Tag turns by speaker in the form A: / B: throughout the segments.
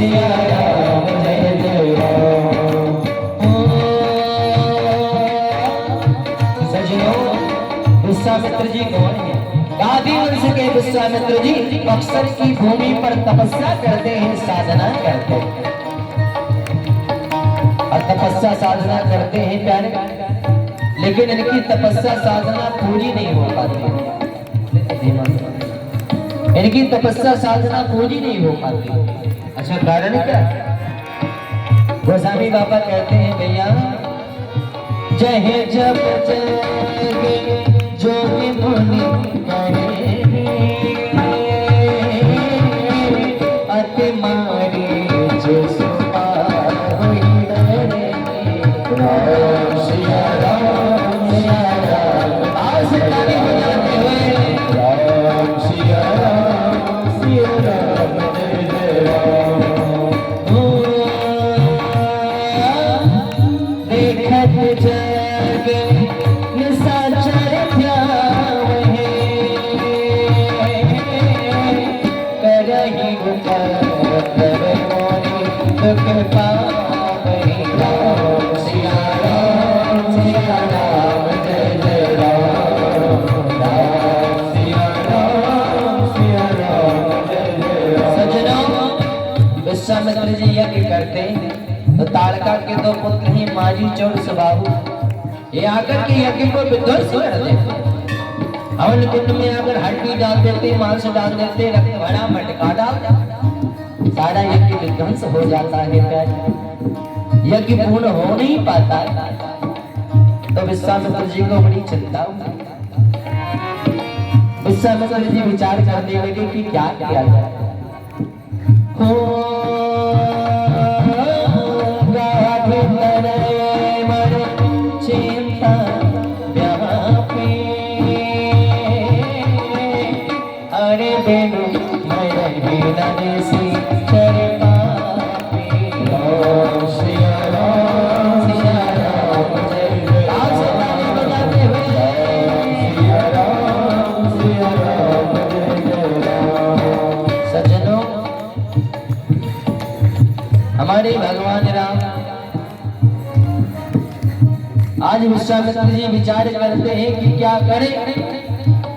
A: सिया राम जय जय राम। सजनों, विश्वामित्र जी कौन है? आदि वंश के विश्वामित्र जी अक्सर की भूमि पर तपस्या करते हैं, साधना करते हैं और तपस्या साधना करते हैं प्यारे, लेकिन इनकी तपस्या साधना पूरी नहीं हो पाती। इनकी तपस्या साधना पूरी नहीं हो पाती। अच्छा, कारण क्या? गोस्वामी बाबा कहते हैं भैया, जय जब जगे जोगी मुनि अति मारे जो राम सिया राम सिया राम। आज ताली बजाते हुए राम सिया राम जय जय राम। देखत जगे निशाचर ध्यावहे, करहि उपकार मोहि दुख पावहि। राम सिया राम जय जय राम। राम सिया राम जय जय राम। सज्जनों, विश्वामित्र जी यज्ञ करते तो ताड़का के दो पुत्र ही मारी चोर सुबाहु, ये आकर के यज्ञ को विध्वंस कर देते। हवन कुंड में अगर हड्डी डाल देते, मांस डाल देते, रक्त भरा मटका डाल देते, सारा यज्ञ विध्वंस हो जाता है प्यारे, यज्ञ पूर्ण हो नहीं पाता। तो विश्वामित्र जी को बड़ी चिंता हुई। विश्वामित्र जी विचार करने लगे कि क्या किया जाए। अरे बेनु हमारे भगवान राम आज विश्वामित्र जी विचार करते हैं कि क्या करें।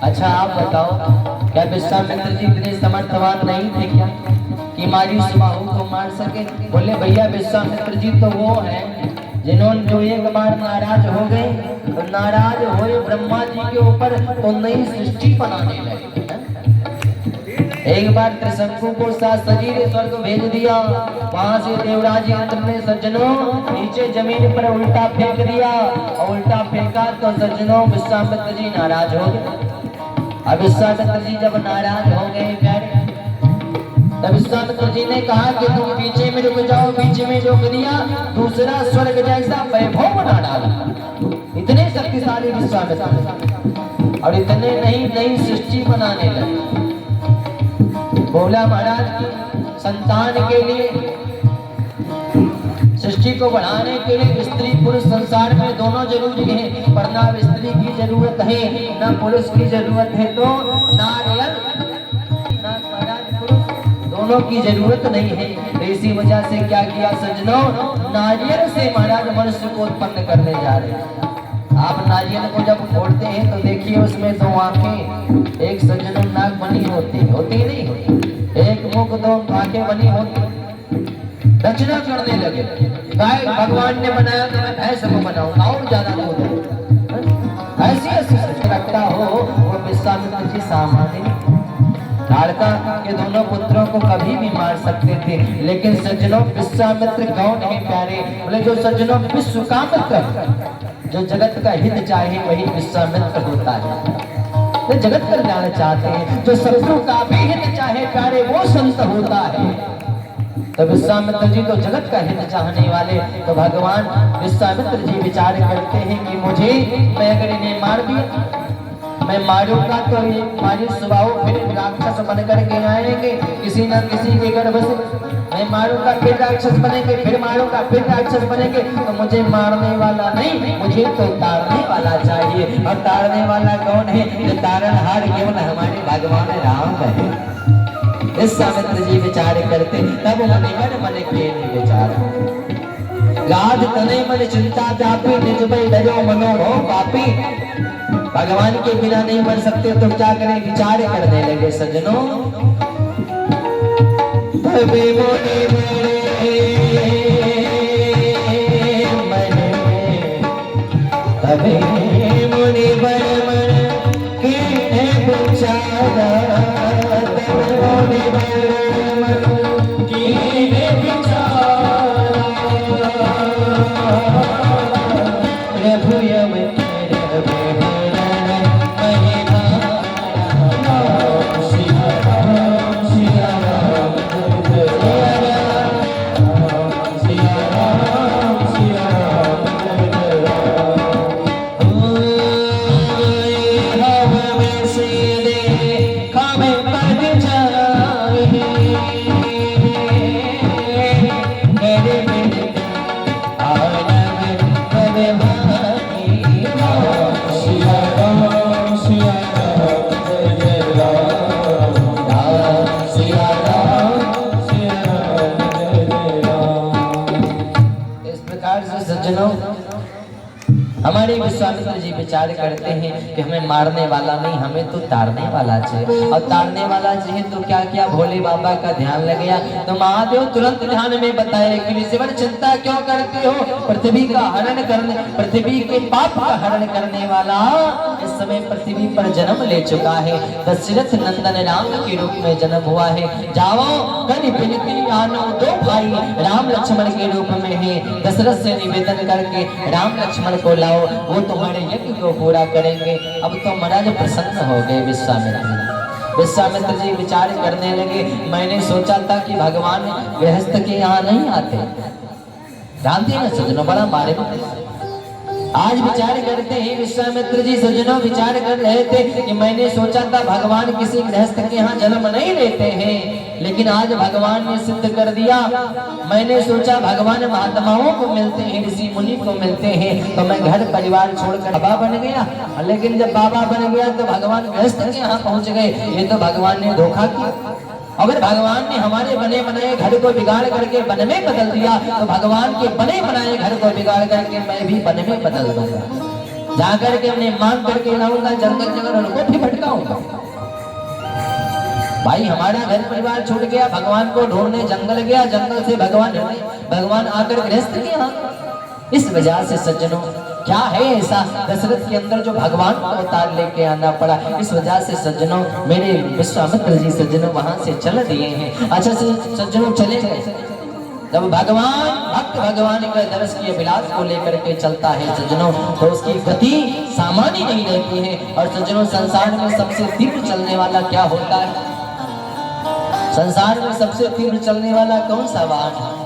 A: अच्छा आप बताओ, क्या विश्वामित्र जी इतने समर्थवान नहीं थे क्या कि मारी सुबाहु को मार सके? बोले भैया विश्वामित्र जी तो वो हैं जिन्होंने जो एक बार नाराज हो गए तो नाराज हुए ब्रह्मा जी के ऊपर तो नई सृष्टि बनाने लगे। एक बार त्रिशंकु को साथ शरीर स्वर्ग भेज दिया, वहां से देवराज इंद्र ने सज्जनों नीचे जमीन पर उल्टा फेंक दिया और उल्टा फेंका तो सज्जनों विश्वामित्र जी नाराज हो गए। अब विश्वामित्र जी जब नाराज हो गए प्यारे, तब विश्वामित्र जी ने कहा कि तुम पीछे में रुक जाओ। पीछे में रोक दिया, दूसरा स्वर्ग जैसा वैभव बना डाला। इतने शक्तिशाली विश्वामित्र और इतने नई सृष्टि बनाने लगे। बोला महाराज संतान के लिए, सृष्टि को बढ़ाने के लिए स्त्री पुरुष संसार में दोनों जरूरी हैं, पर ना स्त्री की जरूरत है ना पुरुष की जरूरत है, तो नारियल ना महाराज पुरुष दोनों की जरूरत नहीं है। तो इसी वजह से क्या किया सज्जनों, नारियल से महाराज मनुष्य को उत्पन्न करने जा रहे हैं। आप नारियल को जब फोड़ते हैं तो देखिए उसमें दो आंखें, एक सज्जनों नाक बनी होती नहीं होती, एक मुख दो आंखें बनी होती। रचना करने लगे, गाय भगवान ने बनाया तो मैं भैंस को बनाऊंगा और ज्यादा दूध। ऐसी ऐसी रखता हो वो विश्वामित्र जी सामान्य ताड़का के दोनों पुत्रों को कभी भी मार सकते थे, लेकिन सज्जनों विश्वामित्र कौन है प्यारे? बोले जो सज्जनों विश्व का मित्र, जो जगत का हित चाहे वही विश्वामित्र होता है। तो जगत कल्याण चाहते हैं, जो शत्रु का भी हित चाहे प्यारे वो संत होता है। तो विश्वामित्र जी तो जगत का हित चाहने वाले, तो भगवान विश्वामित्र जी विचार करते हैं कि मुझे मैं अगर इन्हें मार दिया, मैं मारूंगा तो ये मारी स्वभाव फिर राक्षस बन करके आएंगे किसी न किसी के गर्भ से। मैं मारूंगा फिर राक्षस बनेंगे, फिर मारूंगा फिर राक्षस बनेंगे। तो मुझे मारने वाला नहीं, मुझे तो तारने वाला चाहिए। और तारने वाला कौन है? जो तारणहार केवल हमारे भगवान राम है। विश्वामित्र जी विचार करते तब मुनिवर मन के विचार गाध तने मन चिंता व्यापी निज भय डरो मनोभव पापी। भगवान के बिना नहीं मर सकते तो क्या करें, विचार करने लगे सज्जनों। तबे मुनि बड़े मन में, तबे मुनि बड़े मन के विचारा, तबे मुनि बड़े मन के विचारा। प्रभु यम हमारे विश्वामित्र जी विचार करते हैं कि हमें मारने वाला नहीं, हमें तो तारने वाला चाहिए। और तारने वाला चाहिए तो क्या क्या भोले बाबा का ध्यान लग गया। तो महादेव तुरंत ध्यान में बताए कि ऋषिवर चिंता क्यों करते हो, पृथ्वी का हरण करने, पृथ्वी के पाप का हरण करने वाला इस समय पृथ्वी पर जन्म ले चुका है। दशरथ नंदन राम के रूप में जन्म हुआ है। जाओ कनि विनती आनो दो भाई, राम लक्ष्मण के रूप में है। दशरथ से निवेदन करके राम लक्ष्मण को लाओ, वो तुम्हारे यज्ञ को पूरा करेंगे। अब तो महाराज प्रसन्न हो गए विश्वामित्र जी। विश्वामित्र जी विचार करने लगे, मैंने सोचा था कि भगवान गृहस्थ के यहाँ नहीं आते, जानते हैं सज्जनों, बड़ा मारे आज विचार करते हैं विश्वामित्र जी सज्जनों विचार कर रहे थे कि मैंने सोचा था भगवान किसी गृहस्थ के यहाँ जन्म नहीं लेते हैं, लेकिन आज भगवान ने सिद्ध कर दिया। मैंने सोचा भगवान महात्माओं को मिलते हैं, ऋषि मुनि को मिलते हैं, तो मैं घर परिवार छोड़कर बाबा बन गया। लेकिन जब बाबा बन गया तो भगवान गृहस्थ के यहाँ पहुँच गए। ये तो भगवान ने धोखा किया। अगर भगवान ने हमारे बने बनाए घर को बिगाड़ करके वन में बदल दिया तो भगवान के बने बनाए घर को बिगाड़ करके मैं भी वन में बदल दूंगा। जाकर के उन्हें मांग करके लाऊंगा, जंगल जंगल उनको भी भटकाऊंगा। भाई हमारा घर परिवार छूट गया, भगवान को ढूंढने जंगल गया, जंगल से भगवान आकर गृहस्थ के यहाँ। इस वजह से सज्जनों क्या है ऐसा दशरथ के अंदर जो भगवान को अवतार लेके आना पड़ा। इस वजह से सज्जनों मेरे विश्वामित्र जी सज्जनों वहां से चल दिए हैं। अच्छा से सज्जनों चले गए। जब भगवान भक्त भगवान का दर्श की अभिलाष को लेकर के चलता है सज्जनों तो उसकी गति सामान्य नहीं रहती है। और सज्जनों संसार में सबसे तीव्र चलने वाला क्या होता है? संसार में सबसे तीव्र चलने वाला कौन सा वाहन है?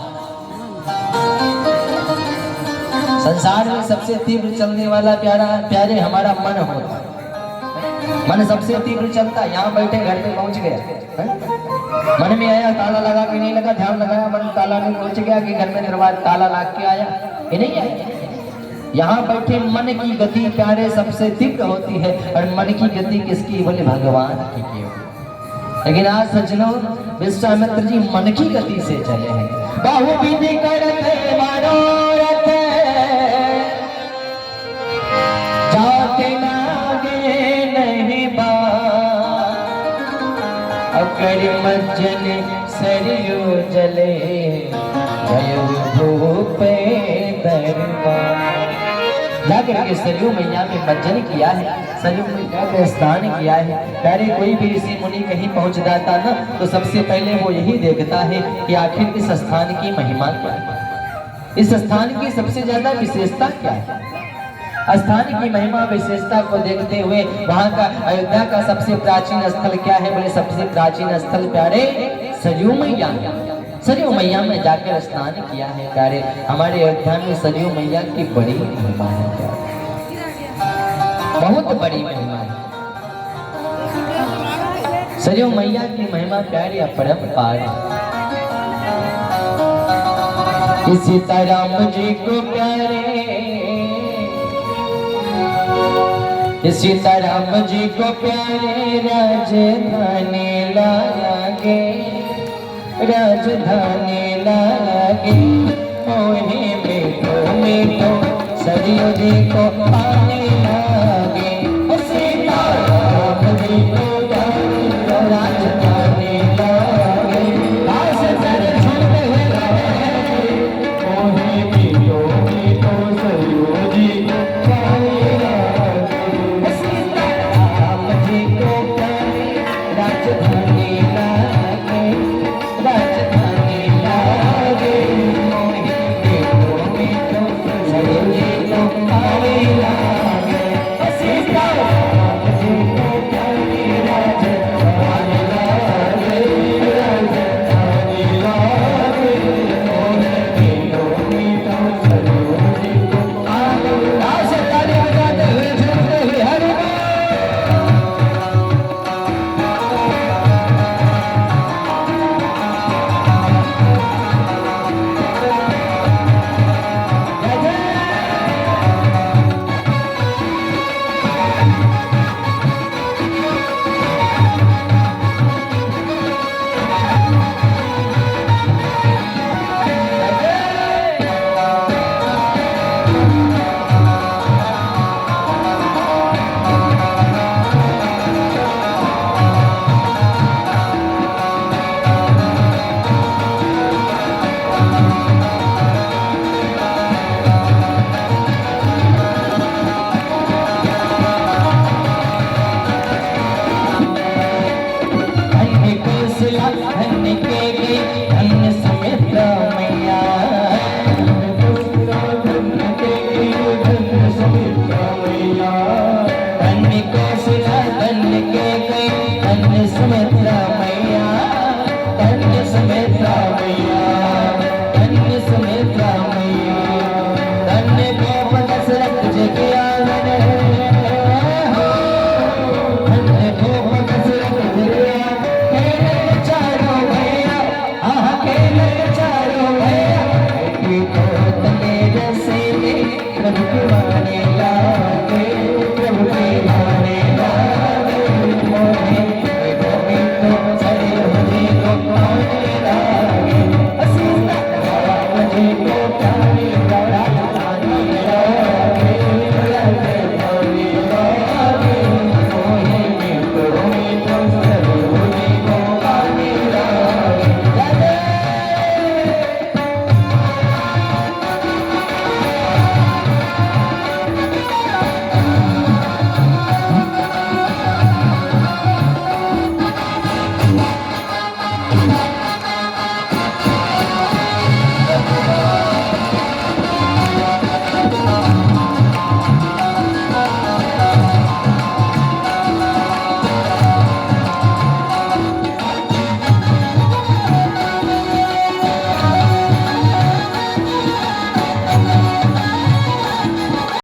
A: संसार में सबसे तीव्र चलने वाला प्यारे हमारा मन होता है। मन सबसे तीव्र चलता है। यहाँ बैठे घर पे पहुंच गया, मन में आया ताला लगा के नहीं लगा, ध्यान लगाया मन ताला में पहुंच गया कि घर में दरवाजा ताला लग के आया, ये नहीं आया। यहाँ बैठे मन की गति प्यारे सबसे तीव्र होती है। और मन की गति किसकी? बोले भगवान की। लेकिन आज सज्जनों विश्वामित्र जी मन की गति से चले हैं। बहु विधि करते मनोरथ जाते लागे नहीं बात, अकर मज्जन सरयू जले भयो भूपे दरबार। जाकर के सरयू मैया में मज्जन किया है, सरयू मैया में स्नान किया है। प्यारे कोई भी ऋषि मुनि कहीं पहुंच जाता ना तो सबसे पहले वो यही देखता है कि आखिर इस स्थान की महिमा क्या है, इस स्थान की सबसे ज्यादा विशेषता क्या है। स्थान की महिमा विशेषता को देखते हुए वहाँ का अयोध्या का सबसे प्राचीन स्थल क्या है? बोले सबसे प्राचीन स्थल प्यारे सरयू मैया। सरयू मैया में जाकर स्नान किया है। प्यारे हमारे अयोध्या में सरयू मैया की बड़ी महिमा है, बहुत बड़ी महिमा है। सरयू मैया की महिमा प्यारे अपरंपार। सीताराम जी को प्यारे सीताराम जी को प्यारे राजधानी लागे, राजधानी लागे। मोहे मीठो मीठो सरियो जी को